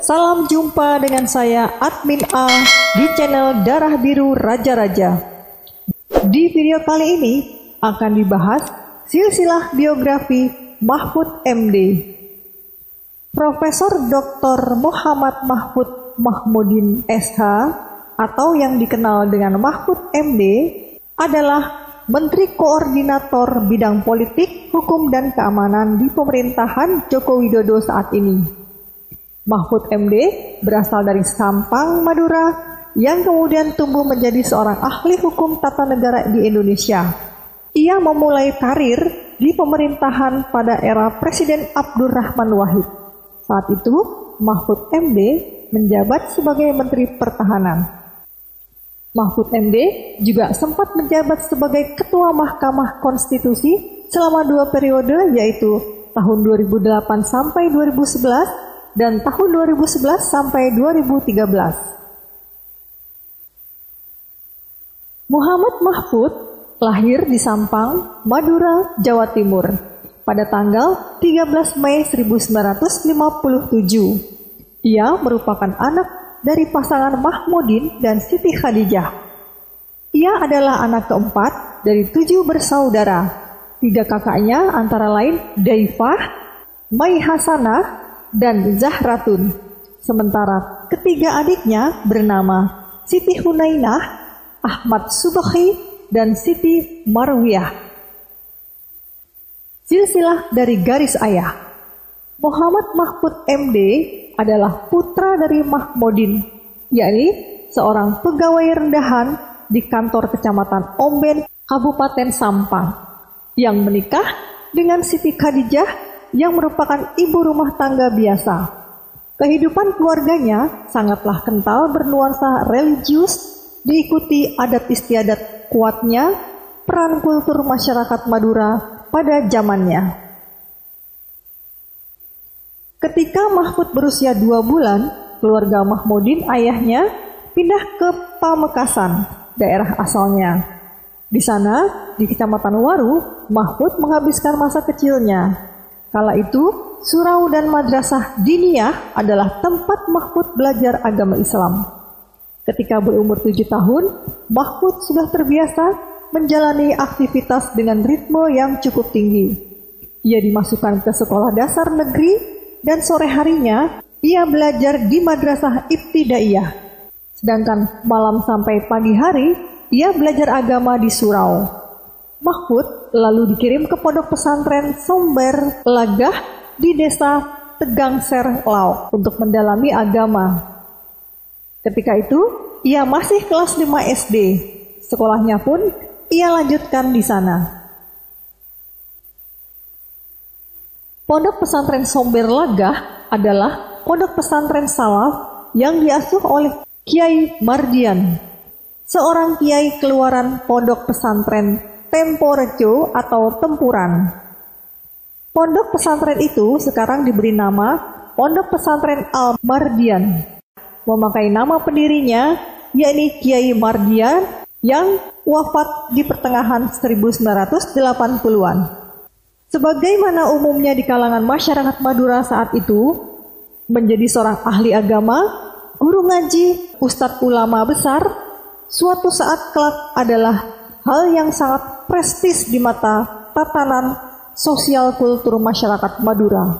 salam jumpa dengan saya Admin A di channel Darah Biru Raja-Raja. Di video kali ini akan dibahas silsilah biografi Mahfud MD. Profesor Dr. Muhammad Mahfud Mahmudin SH atau yang dikenal dengan Mahfud MD adalah Menteri Koordinator Bidang Politik, Hukum, dan Keamanan di pemerintahan Joko Widodo saat ini. Mahfud MD berasal dari Sampang, Madura, yang kemudian tumbuh menjadi seorang ahli hukum tata negara di Indonesia. Ia memulai karir di pemerintahan pada era Presiden Abdurrahman Wahid. Saat itu, Mahfud MD menjabat sebagai Menteri Pertahanan. Mahfud MD juga sempat menjabat sebagai Ketua Mahkamah Konstitusi selama 2 periode, yaitu tahun 2008 sampai 2011 dan tahun 2011 sampai 2013. Muhammad Mahfud lahir di Sampang, Madura, Jawa Timur pada tanggal 13 Mei 1957. Ia merupakan anak dari pasangan Mahmudin dan Siti Khadijah. Ia adalah anak keempat dari 7 bersaudara. 3 kakaknya antara lain Daifah, Mai Hasanah, dan Zahratun. Sementara ketiga adiknya bernama Siti Hunainah, Ahmad Subhi, dan Siti Marwiyah. Silsilah dari garis ayah. Muhammad Mahfud MD adalah putra dari Mahmudin, yakni seorang pegawai rendahan di kantor Kecamatan Omben, Kabupaten Sampang, yang menikah dengan Siti Khadijah yang merupakan ibu rumah tangga biasa. Kehidupan keluarganya sangatlah kental bernuansa religius, diikuti adat istiadat kuatnya peran kultur masyarakat Madura pada zamannya. Ketika Mahfud berusia 2 bulan, keluarga Mahmudin ayahnya pindah ke Pamekasan, daerah asalnya. Di sana, di Kecamatan Waru, Mahfud menghabiskan masa kecilnya. Kala itu, surau dan madrasah diniyah adalah tempat Mahfud belajar agama Islam. Ketika berumur 7 tahun, Mahfud sudah terbiasa menjalani aktivitas dengan ritme yang cukup tinggi. Ia dimasukkan ke sekolah dasar negeri dan sore harinya ia belajar di madrasah ibtidaiyah. Sedangkan malam sampai pagi hari ia belajar agama di surau. Mahfud lalu dikirim ke pondok pesantren Somber Lagah di desa Tegangser Lau untuk mendalami agama. Ketika itu ia masih kelas 5 SD. Sekolahnya pun ia lanjutkan di sana. Pondok pesantren Somber Lagah adalah pondok pesantren salaf yang diasuh oleh Kiai Mardian, seorang kiai keluaran pondok pesantren Temporejo atau Tempuran. Pondok pesantren itu sekarang diberi nama Pondok Pesantren Al-Mardian, memakai nama pendirinya yakni Kiai Mardian yang wafat di pertengahan 1980-an. Sebagaimana umumnya di kalangan masyarakat Madura saat itu, menjadi seorang ahli agama, guru ngaji, ustadz ulama besar, suatu saat kelak adalah hal yang sangat prestis di mata tatanan sosial kultur masyarakat Madura.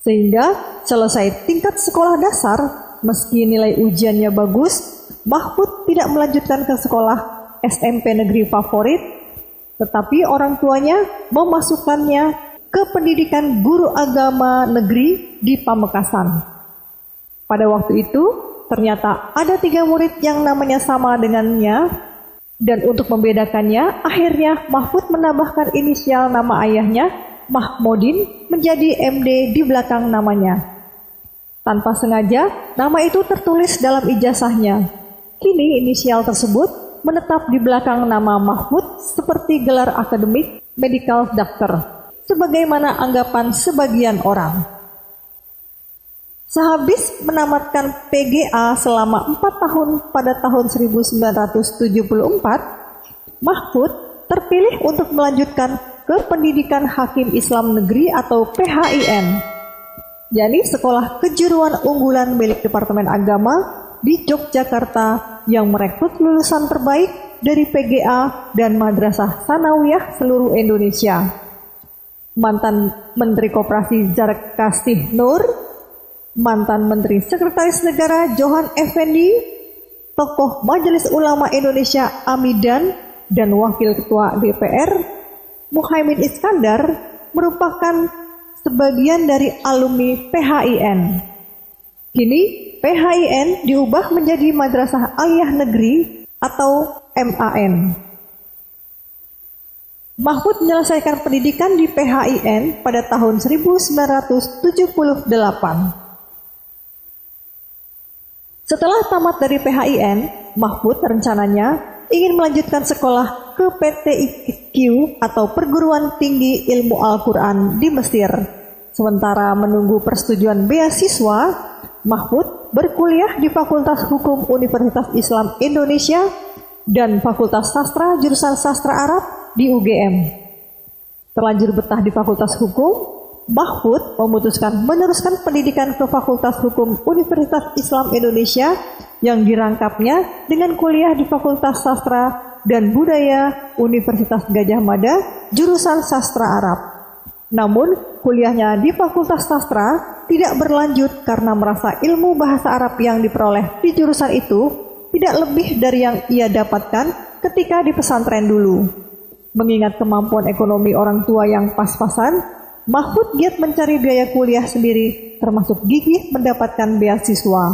Sehingga selesai tingkat sekolah dasar, meski nilai ujiannya bagus, Mahfud tidak melanjutkan ke sekolah SMP negeri favorit, tetapi orang tuanya memasukkannya ke pendidikan guru agama negeri di Pamekasan. Pada waktu itu, ternyata ada 3 murid yang namanya sama dengannya, dan untuk membedakannya, akhirnya Mahfud menambahkan inisial nama ayahnya, Mahmudin, menjadi MD di belakang namanya. Tanpa sengaja, nama itu tertulis dalam ijazahnya. Kini inisial tersebut menetap di belakang nama Mahfud seperti gelar akademik medical doctor, sebagaimana anggapan sebagian orang. Sehabis menamatkan PGA selama 4 tahun pada tahun 1974, Mahfud terpilih untuk melanjutkan ke pendidikan Hakim Islam Negeri atau PHIN. yakni sekolah kejuruan unggulan milik Departemen Agama di Yogyakarta yang merekrut lulusan terbaik dari PGA dan Madrasah Sanawiyah seluruh Indonesia. Mantan Menteri Koperasi Zarek Kasih Nur, mantan Menteri Sekretaris Negara Johan Effendi, tokoh Majelis Ulama Indonesia Amidan, dan Wakil Ketua DPR Muhaimin Iskandar merupakan sebagian dari alumni PHIN. Kini PHIN diubah menjadi Madrasah Aliyah Negeri atau MAN. Mahfud menyelesaikan pendidikan di PHIN pada tahun 1978. Setelah tamat dari PHIN, Mahfud rencananya ingin melanjutkan sekolah ke PTIQ atau Perguruan Tinggi Ilmu Al-Quran di Mesir. Sementara menunggu persetujuan beasiswa, Mahfud berkuliah di Fakultas Hukum Universitas Islam Indonesia dan Fakultas Sastra jurusan Sastra Arab di UGM. Terlanjur betah di Fakultas Hukum, Mahfud memutuskan meneruskan pendidikan ke Fakultas Hukum Universitas Islam Indonesia yang dirangkapnya dengan kuliah di Fakultas Sastra dan Budaya Universitas Gadjah Mada jurusan Sastra Arab. Namun, kuliahnya di Fakultas Sastra tidak berlanjut karena merasa ilmu bahasa Arab yang diperoleh di jurusan itu tidak lebih dari yang ia dapatkan ketika di pesantren dulu. Mengingat kemampuan ekonomi orang tua yang pas-pasan, Mahfud giat mencari biaya kuliah sendiri, termasuk gigih mendapatkan beasiswa.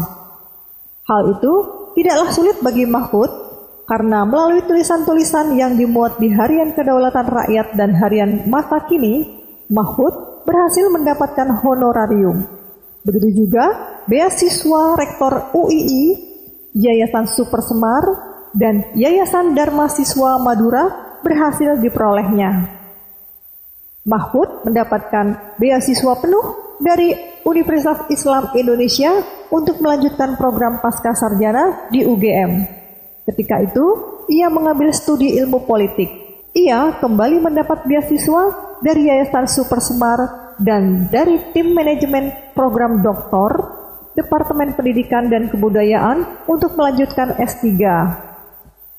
Hal itu tidaklah sulit bagi Mahfud, karena melalui tulisan-tulisan yang dimuat di Harian Kedaulatan Rakyat dan Harian Masa Kini, Mahfud berhasil mendapatkan honorarium. Begitu juga beasiswa Rektor UII, Yayasan Super Semar, dan Yayasan Dharma Siswa Madura berhasil diperolehnya. Mahfud mendapatkan beasiswa penuh dari Universitas Islam Indonesia untuk melanjutkan program pasca sarjana di UGM. Ketika itu, ia mengambil studi ilmu politik. Ia kembali mendapat beasiswa dari Yayasan Super Semar dan dari tim manajemen program doktor Departemen Pendidikan dan Kebudayaan untuk melanjutkan S3.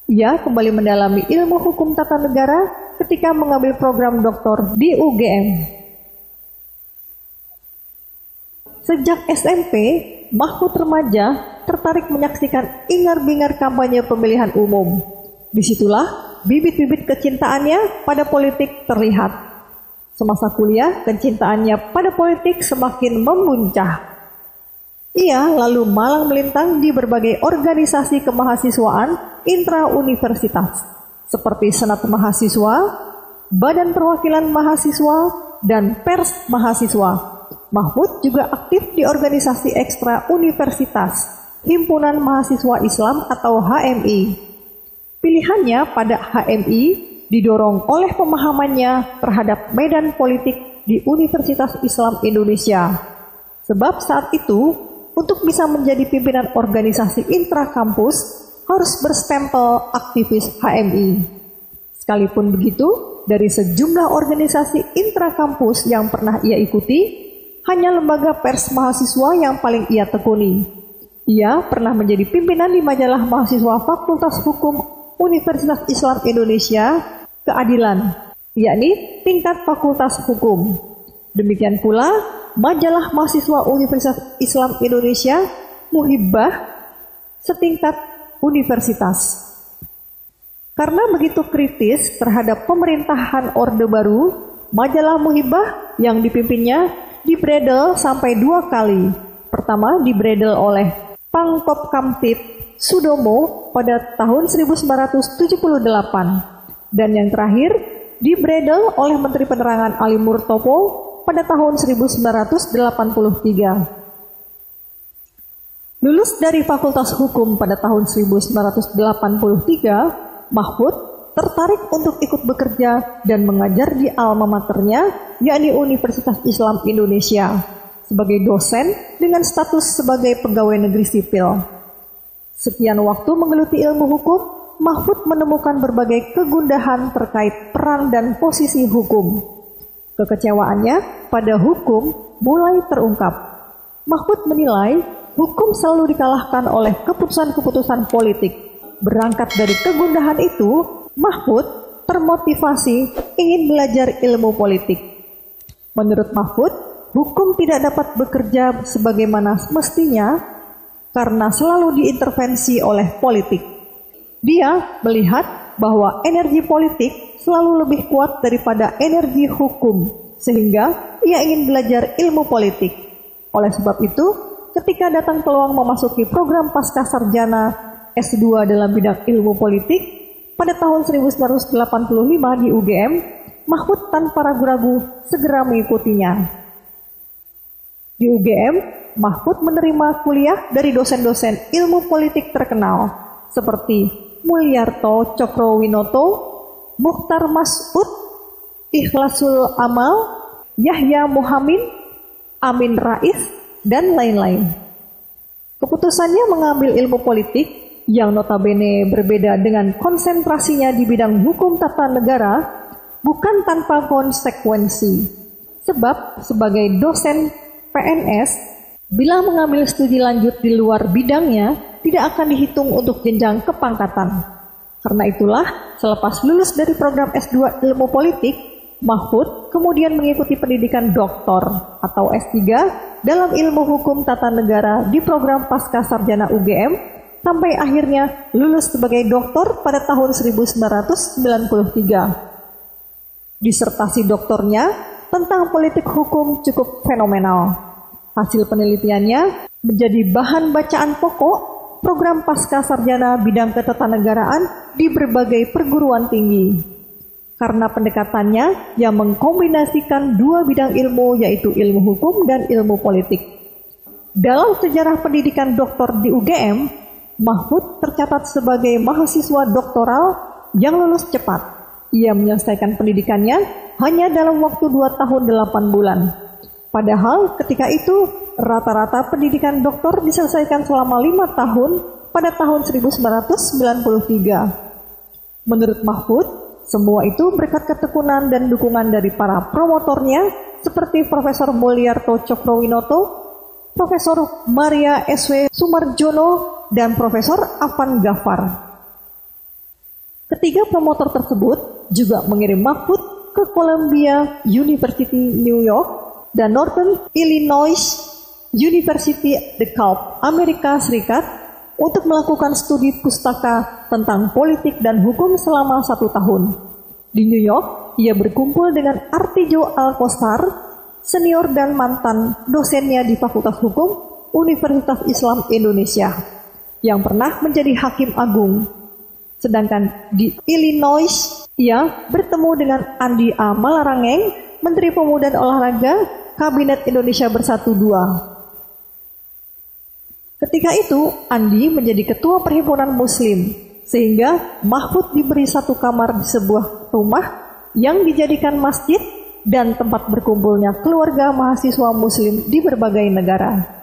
Ia kembali mendalami ilmu hukum tata negara ketika mengambil program doktor di UGM. Sejak SMP, Mahfud remaja tertarik menyaksikan ingar-bingar kampanye pemilihan umum. Disitulah bibit-bibit kecintaannya pada politik terlihat. Semasa kuliah, kecintaannya pada politik semakin memuncah. Ia lalu malang melintang di berbagai organisasi kemahasiswaan intra-universitas, seperti Senat Mahasiswa, Badan Perwakilan Mahasiswa, dan Pers Mahasiswa. Mahfud juga aktif di organisasi ekstra universitas, Himpunan Mahasiswa Islam atau HMI. Pilihannya pada HMI didorong oleh pemahamannya terhadap medan politik di Universitas Islam Indonesia. Sebab saat itu, untuk bisa menjadi pimpinan organisasi intrakampus harus berstempel aktivis HMI. Sekalipun begitu, dari sejumlah organisasi intrakampus yang pernah ia ikuti, hanya lembaga pers mahasiswa yang paling ia tekuni. Ia pernah menjadi pimpinan di majalah mahasiswa Fakultas Hukum Universitas Islam Indonesia Keadilan, yakni tingkat Fakultas Hukum. Demikian pula majalah mahasiswa Universitas Islam Indonesia Muhibbah setingkat universitas. Karena begitu kritis terhadap pemerintahan Orde Baru, majalah Muhibbah yang dipimpinnya dibredel sampai 2 kali. Pertama dibredel oleh Pangkop Kamtib Sudomo pada tahun 1978 dan yang terakhir dibredel oleh Menteri Penerangan Ali Murtopo pada tahun 1983. Lulus dari Fakultas Hukum pada tahun 1983, Mahfud tertarik untuk ikut bekerja dan mengajar di alma maternya, yakni Universitas Islam Indonesia, sebagai dosen dengan status sebagai pegawai negeri sipil. Sekian waktu menggeluti ilmu hukum, Mahfud menemukan berbagai kegundahan terkait peran dan posisi hukum. Kekecewaannya pada hukum mulai terungkap. Mahfud menilai hukum selalu dikalahkan oleh keputusan-keputusan politik. Berangkat dari kegundahan itu, Mahfud termotivasi ingin belajar ilmu politik. Menurut Mahfud, hukum tidak dapat bekerja sebagaimana semestinya karena selalu diintervensi oleh politik. Dia melihat bahwa energi politik selalu lebih kuat daripada energi hukum, sehingga ia ingin belajar ilmu politik. Oleh sebab itu, ketika datang peluang memasuki program pascasarjana S2 dalam bidang ilmu politik pada tahun 1985 di UGM, Mahfud tanpa ragu-ragu segera mengikutinya. Di UGM, Mahfud menerima kuliah dari dosen-dosen ilmu politik terkenal seperti Mulyarto Cokroaminoto, Mukhtar Mas'ud, Ikhlasul Amal, Yahya Muhammad, Amin Rais, dan lain-lain. Keputusannya mengambil ilmu politik yang notabene berbeda dengan konsentrasinya di bidang hukum tata negara bukan tanpa konsekuensi. Sebab sebagai dosen PNS, bila mengambil studi lanjut di luar bidangnya, tidak akan dihitung untuk jenjang kepangkatan. Karena itulah, selepas lulus dari program S2 ilmu politik, Mahfud kemudian mengikuti pendidikan doktor atau S3 dalam ilmu hukum tata negara di program Pascasarjana UGM, sampai akhirnya lulus sebagai doktor pada tahun 1993. Disertasi doktornya tentang politik hukum cukup fenomenal. Hasil penelitiannya menjadi bahan bacaan pokok program pascasarjana bidang ketatanegaraan di berbagai perguruan tinggi. Karena pendekatannya yang mengkombinasikan dua bidang ilmu, yaitu ilmu hukum dan ilmu politik. Dalam sejarah pendidikan doktor di UGM, Mahfud tercatat sebagai mahasiswa doktoral yang lulus cepat. Ia menyelesaikan pendidikannya hanya dalam waktu 2 tahun 8 bulan. Padahal ketika itu rata-rata pendidikan doktor diselesaikan selama 5 tahun pada tahun 1993. Menurut Mahfud, semua itu berkat ketekunan dan dukungan dari para promotornya seperti Profesor Mulyarto Cokroaminoto, Profesor Maria S.W. Sumarjono, dan Profesor Afan Ghaffar. Ketiga promotor tersebut juga mengirim Mahfud ke Columbia University New York dan Northern Illinois University DeKalb, Amerika Serikat untuk melakukan studi pustaka tentang politik dan hukum selama 1 tahun. Di New York, ia berkumpul dengan Artijo Alkostar, senior dan mantan dosennya di Fakultas Hukum Universitas Islam Indonesia, yang pernah menjadi hakim agung. Sedangkan di Illinois, ia bertemu dengan Andi A. Malarangeng, Menteri Pemuda dan Olahraga, Kabinet Indonesia Bersatu II. Ketika itu, Andi menjadi ketua Perhimpunan Muslim, sehingga Mahfud diberi 1 kamar di sebuah rumah yang dijadikan masjid dan tempat berkumpulnya keluarga mahasiswa Muslim di berbagai negara.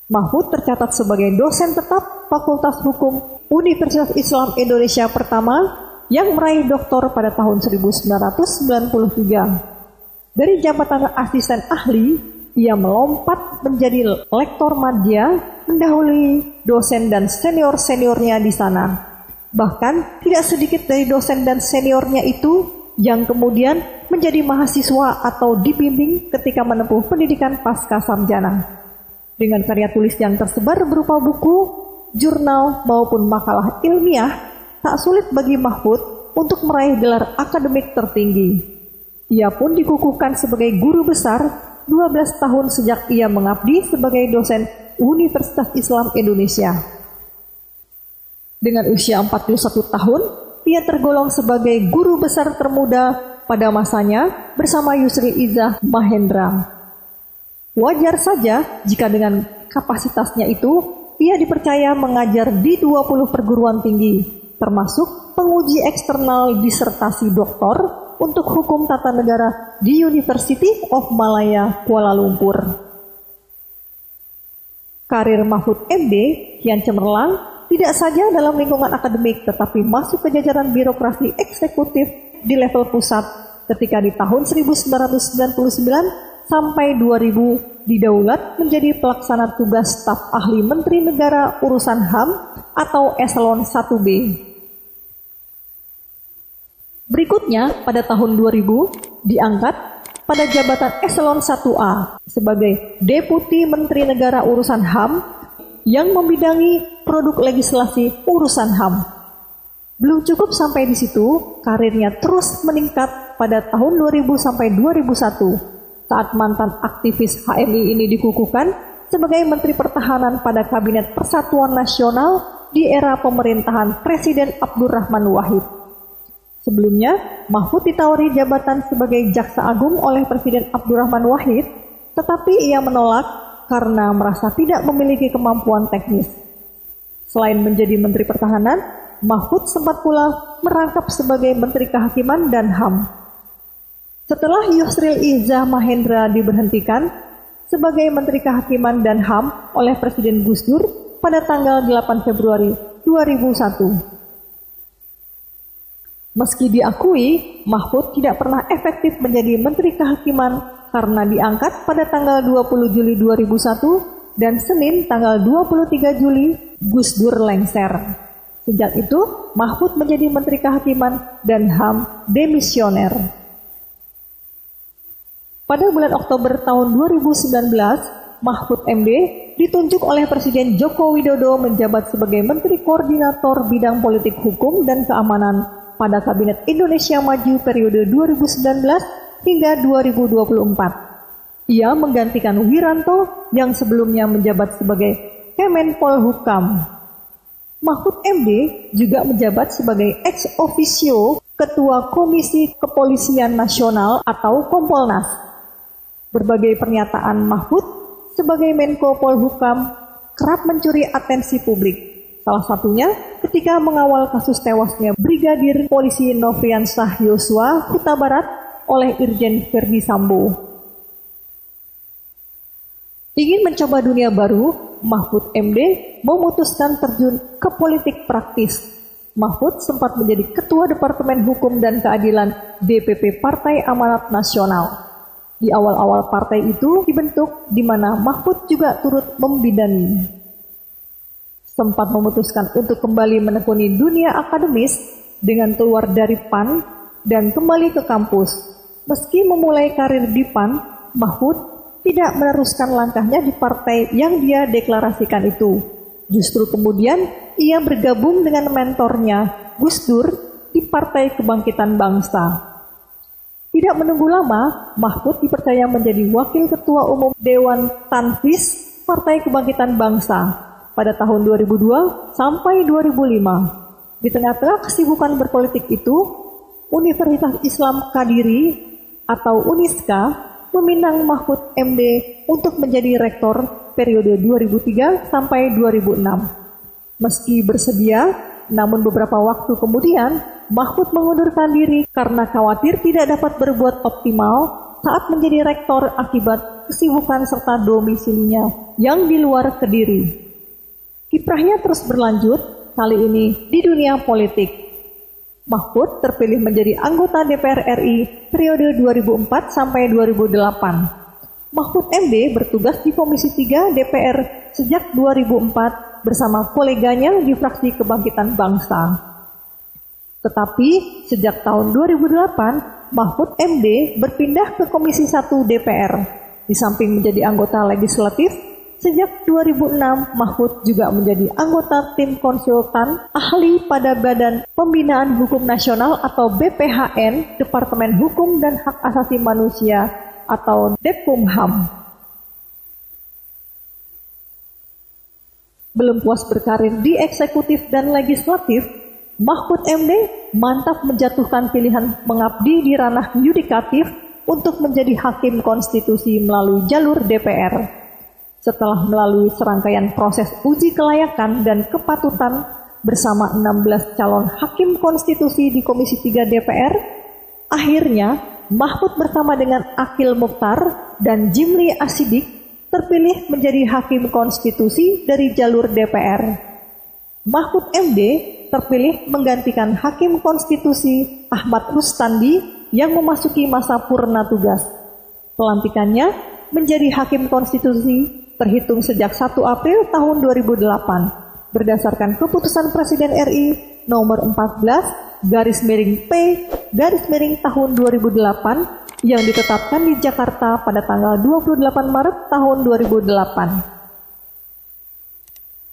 Mahfud tercatat sebagai dosen tetap Fakultas Hukum Universitas Islam Indonesia pertama yang meraih doktor pada tahun 1993. Dari jabatan asisten ahli, ia melompat menjadi lektor madya, mendahului dosen dan senior-seniornya di sana. Bahkan tidak sedikit dari dosen dan seniornya itu yang kemudian menjadi mahasiswa atau dibimbing ketika menempuh pendidikan pascasarjana. Dengan karya tulis yang tersebar berupa buku, jurnal, maupun makalah ilmiah, tak sulit bagi Mahfud untuk meraih gelar akademik tertinggi. Ia pun dikukuhkan sebagai guru besar 12 tahun sejak ia mengabdi sebagai dosen Universitas Islam Indonesia. Dengan usia 41 tahun, ia tergolong sebagai guru besar termuda pada masanya bersama Yusri Izzah Mahendra. Wajar saja jika dengan kapasitasnya itu, ia dipercaya mengajar di 20 perguruan tinggi, termasuk penguji eksternal disertasi doktor untuk hukum tata negara di University of Malaya, Kuala Lumpur. Karir Mahfud MD kian cemerlang tidak saja dalam lingkungan akademik, tetapi masuk ke jajaran birokrasi eksekutif di level pusat ketika di tahun 1999 sampai 2000 didaulat menjadi pelaksana tugas staf ahli Menteri Negara Urusan HAM atau Eselon 1B. Berikutnya, pada tahun 2000, diangkat pada jabatan Eselon 1A sebagai Deputi Menteri Negara Urusan HAM yang membidangi produk legislasi urusan HAM. Belum cukup sampai di situ, karirnya terus meningkat pada tahun 2000 sampai 2001 saat mantan aktivis HMI ini dikukuhkan sebagai Menteri Pertahanan pada Kabinet Persatuan Nasional di era pemerintahan Presiden Abdurrahman Wahid. Sebelumnya, Mahfud ditawari jabatan sebagai Jaksa Agung oleh Presiden Abdurrahman Wahid, tetapi ia menolak karena merasa tidak memiliki kemampuan teknis. Selain menjadi Menteri Pertahanan, Mahfud sempat pula merangkap sebagai Menteri Kehakiman dan HAM. Setelah Yusril Iza Mahendra diberhentikan sebagai Menteri Kehakiman dan HAM oleh Presiden Gus Dur pada tanggal 8 Februari 2001. Meski diakui, Mahfud tidak pernah efektif menjadi Menteri Kehakiman karena diangkat pada tanggal 20 Juli 2001 dan Senin tanggal 23 Juli Gus Dur lengser. Sejak itu, Mahfud menjadi Menteri Kehakiman dan HAM demisioner. Pada bulan Oktober tahun 2019, Mahfud MD ditunjuk oleh Presiden Joko Widodo menjabat sebagai Menteri Koordinator Bidang Politik Hukum dan Keamanan pada Kabinet Indonesia Maju periode 2019 hingga 2024. Ia menggantikan Wiranto yang sebelumnya menjabat sebagai Kemenpolhukam. Mahfud MD juga menjabat sebagai ex officio Ketua Komisi Kepolisian Nasional atau Kompolnas. Berbagai pernyataan Mahfud sebagai Menko Polhukam kerap mencuri atensi publik. Salah satunya ketika mengawal kasus tewasnya Brigadir Polisi Nofriansah Yosua Huta Barat oleh Irjen Verdi Sambo. Ingin mencoba dunia baru, Mahfud MD memutuskan terjun ke politik praktis. Mahfud sempat menjadi Ketua Departemen Hukum dan Keadilan DPP Partai Amanat Nasional. Di awal-awal partai itu dibentuk, di mana Mahfud juga turut membidani. Sempat memutuskan untuk kembali menekuni dunia akademis dengan keluar dari PAN dan kembali ke kampus. Meski memulai karir di PAN, Mahfud tidak meneruskan langkahnya di partai yang dia deklarasikan itu. Justru kemudian ia bergabung dengan mentornya Gus Dur di Partai Kebangkitan Bangsa. Tidak menunggu lama, Mahfud dipercaya menjadi Wakil Ketua Umum Dewan Tanfis Partai Kebangkitan Bangsa pada tahun 2002 sampai 2005. Di tengah-tengah kesibukan berpolitik itu, Universitas Islam Kadiri atau UNISKA meminang Mahfud MD untuk menjadi rektor periode 2003 sampai 2006. Meski bersedia, namun beberapa waktu kemudian Mahfud mengundurkan diri karena khawatir tidak dapat berbuat optimal saat menjadi rektor akibat kesibukan serta domisilinya yang di luar Kediri. Kiprahnya terus berlanjut, kali ini di dunia politik. Mahfud terpilih menjadi anggota DPR RI periode 2004 sampai 2008. Mahfud MD bertugas di Komisi 3 DPR sejak 2004 bersama koleganya di fraksi Kebangkitan Bangsa. Tetapi sejak tahun 2008, Mahfud MD berpindah ke Komisi 1 DPR. Di samping menjadi anggota legislatif, sejak 2006, Mahfud juga menjadi anggota tim konsultan ahli pada Badan Pembinaan Hukum Nasional atau BPHN, Departemen Hukum dan Hak Asasi Manusia atau Dekumham. Belum puas berkarir di eksekutif dan legislatif, Mahfud MD mantap menjatuhkan pilihan mengabdi di ranah yudikatif untuk menjadi hakim konstitusi melalui jalur DPR. Setelah melalui serangkaian proses uji kelayakan dan kepatutan bersama 16 calon hakim konstitusi di Komisi 3 DPR, akhirnya Mahfud bersama dengan Akil Mukhtar dan Jimli Asidik terpilih menjadi hakim konstitusi dari jalur DPR. Mahfud MD terpilih menggantikan hakim konstitusi Ahmad Rustandi yang memasuki masa purna tugas. Pelantikannya menjadi Hakim Konstitusi terhitung sejak 1 April tahun 2008 berdasarkan Keputusan Presiden RI nomor 14/P/tahun 2008 yang ditetapkan di Jakarta pada tanggal 28 Maret tahun 2008.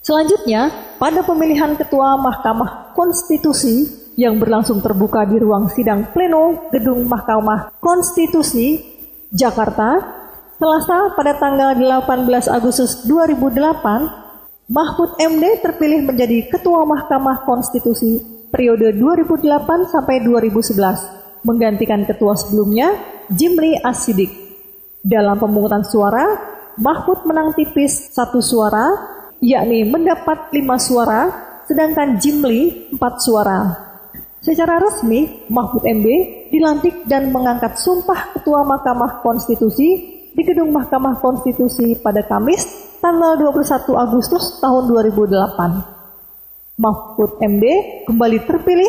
Selanjutnya, pada pemilihan Ketua Mahkamah Konstitusi yang berlangsung terbuka di ruang sidang pleno Gedung Mahkamah Konstitusi, Jakarta, Selasa pada tanggal 18 Agustus 2008, Mahfud MD terpilih menjadi Ketua Mahkamah Konstitusi periode 2008 sampai 2011, menggantikan ketua sebelumnya, Jimli As-Siddiq. Dalam pemungutan suara, Mahfud menang tipis 1 suara, yakni mendapat 5 suara, sedangkan Jimli 4 suara. Secara resmi, Mahfud MD dilantik dan mengangkat sumpah Ketua Mahkamah Konstitusi di Gedung Mahkamah Konstitusi pada Kamis, tanggal 21 Agustus tahun 2008. Mahfud MD kembali terpilih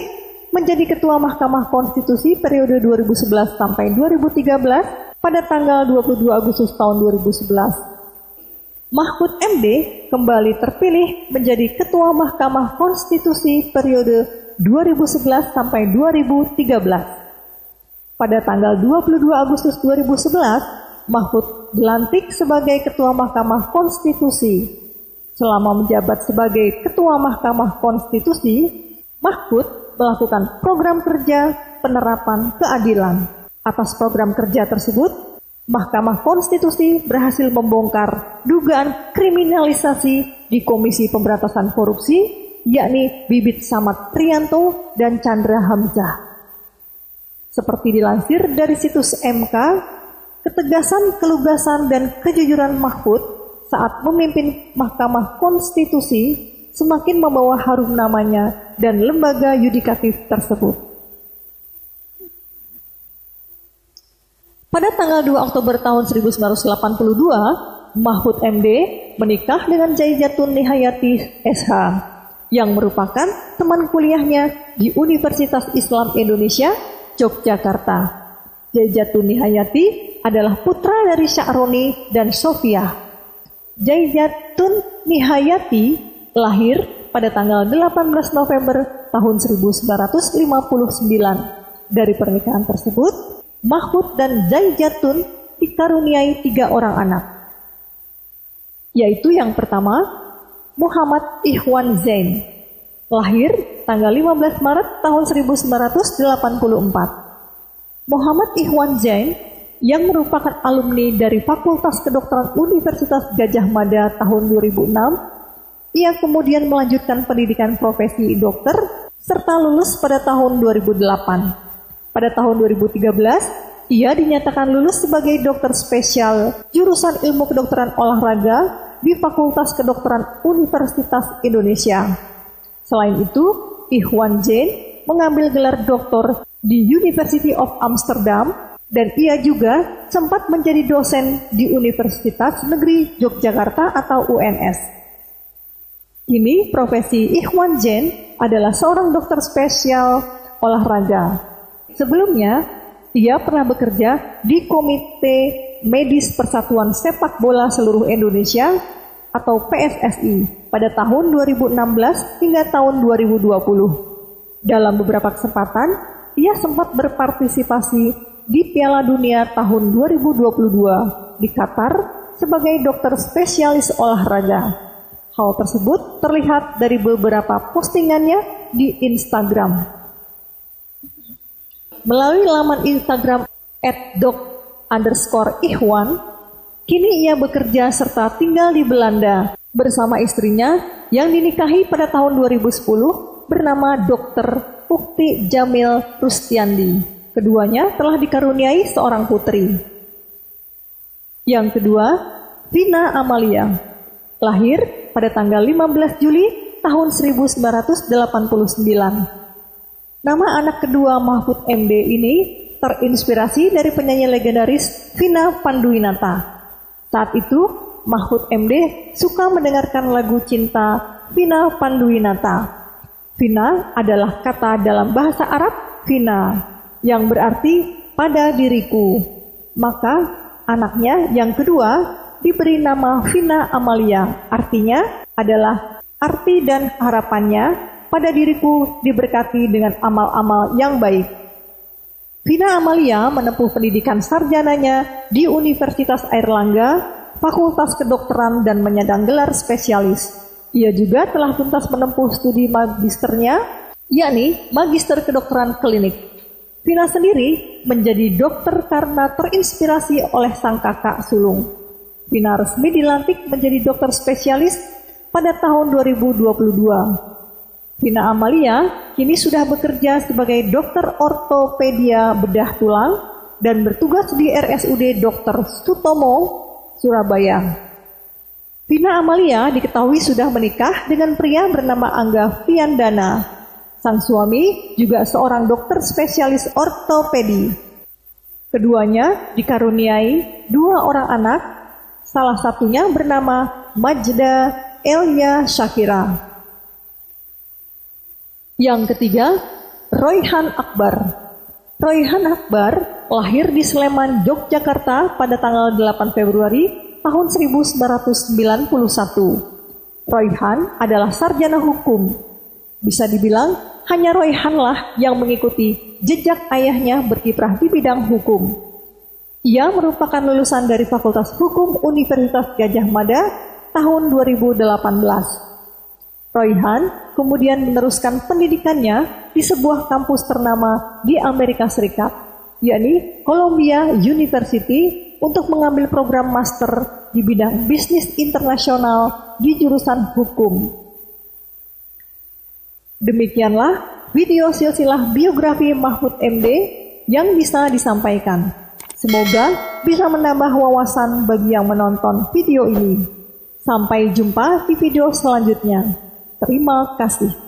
menjadi Ketua Mahkamah Konstitusi periode 2011 sampai 2013 pada tanggal 22 Agustus tahun 2011. Mahfud MD kembali terpilih menjadi Ketua Mahkamah Konstitusi periode 2011 sampai 2013. Pada tanggal 22 Agustus 2011, Mahfud dilantik sebagai Ketua Mahkamah Konstitusi. Selama menjabat sebagai Ketua Mahkamah Konstitusi, Mahfud melakukan program kerja penerapan keadilan. Atas program kerja tersebut, Mahkamah Konstitusi berhasil membongkar dugaan kriminalisasi di Komisi Pemberantasan Korupsi, yakni Bibit Samad Trianto dan Chandra Hamzah. Seperti dilansir dari situs MK, ketegasan, kelugasan, dan kejujuran Mahfud saat memimpin Mahkamah Konstitusi semakin membawa harum namanya dan lembaga yudikatif tersebut. Pada tanggal 2 Oktober tahun 1982, Mahfud MD menikah dengan Zaijatun Nihayati SH, yang merupakan teman kuliahnya di Universitas Islam Indonesia, Yogyakarta. Zaijatun Nihayati adalah putra dari Sya'roni dan Sofia. Zaijatun Nihayati lahir pada tanggal 18 November tahun 1959. Dari pernikahan tersebut, Mahfud dan Zaijatun dikaruniai 3 orang anak, yaitu yang pertama, Muhammad Ikhwan Zain, lahir tanggal 15 Maret tahun 1984. Muhammad Ikhwan Zain yang merupakan alumni dari Fakultas Kedokteran Universitas Gadjah Mada tahun 2006, ia kemudian melanjutkan pendidikan profesi dokter serta lulus pada tahun 2008. Pada tahun 2013, ia dinyatakan lulus sebagai dokter spesial jurusan ilmu kedokteran olahraga di Fakultas Kedokteran Universitas Indonesia. Selain itu, Ikhwan Zain mengambil gelar doktor di University of Amsterdam dan ia juga sempat menjadi dosen di Universitas Negeri Yogyakarta atau UNS. Kini profesi Ikhwan Zain adalah seorang dokter spesial olahraga. Sebelumnya, ia pernah bekerja di Komite Medis Persatuan Sepak Bola Seluruh Indonesia atau PSSI pada tahun 2016 hingga tahun 2020. Dalam beberapa kesempatan, ia sempat berpartisipasi di Piala Dunia tahun 2022 di Qatar sebagai dokter spesialis olahraga. Hal tersebut terlihat dari beberapa postingannya di Instagram. Melalui laman Instagram @doc_Ikhwan, kini ia bekerja serta tinggal di Belanda bersama istrinya yang dinikahi pada tahun 2010 bernama Dr. Ukti Jamil Rustiandi. Keduanya telah dikaruniai seorang putri. Yang kedua, Vina Amalia, lahir pada tanggal 15 Juli tahun 1989. Nama anak kedua Mahfud MD ini terinspirasi dari penyanyi legendaris Vina Panduwinata. Saat itu, Mahfud MD suka mendengarkan lagu cinta Vina Panduwinata. Vina adalah kata dalam bahasa Arab Vina, yang berarti pada diriku. Maka, Anaknya yang kedua diberi nama Vina Amalia, artinya adalah arti dan harapannya pada diriku diberkati dengan amal-amal yang baik. Vina Amalia menempuh pendidikan sarjananya di Universitas Airlangga, Fakultas Kedokteran dan menyandang gelar spesialis. Ia juga telah tuntas menempuh studi magisternya, yakni Magister Kedokteran Klinik. Vina sendiri menjadi dokter karena terinspirasi oleh sang kakak sulung. Vina resmi dilantik menjadi dokter spesialis pada tahun 2022. Vina Amalia kini sudah bekerja sebagai dokter ortopedia bedah tulang dan bertugas di RSUD Dr. Sutomo, Surabaya. Vina Amalia diketahui sudah menikah dengan pria bernama Angga Fiandana. Sang suami juga seorang dokter spesialis ortopedi. Keduanya dikaruniai 2 orang anak, salah satunya bernama Majda Elia Syakira. Yang ketiga, Royhan Akbar. Royhan Akbar lahir di Sleman, Yogyakarta pada tanggal 8 Februari tahun 1991. Royhan adalah sarjana hukum. Bisa dibilang, hanya Royhanlah yang mengikuti jejak ayahnya berkiprah di bidang hukum. Ia merupakan lulusan dari Fakultas Hukum Universitas Gadjah Mada tahun 2018. Royhan kemudian meneruskan pendidikannya di sebuah kampus ternama di Amerika Serikat, yakni Columbia University, untuk mengambil program master di bidang bisnis internasional di jurusan hukum. Demikianlah video silsilah biografi Mahfud MD yang bisa disampaikan. Semoga bisa menambah wawasan bagi yang menonton video ini. Sampai jumpa di video selanjutnya. Terima kasih.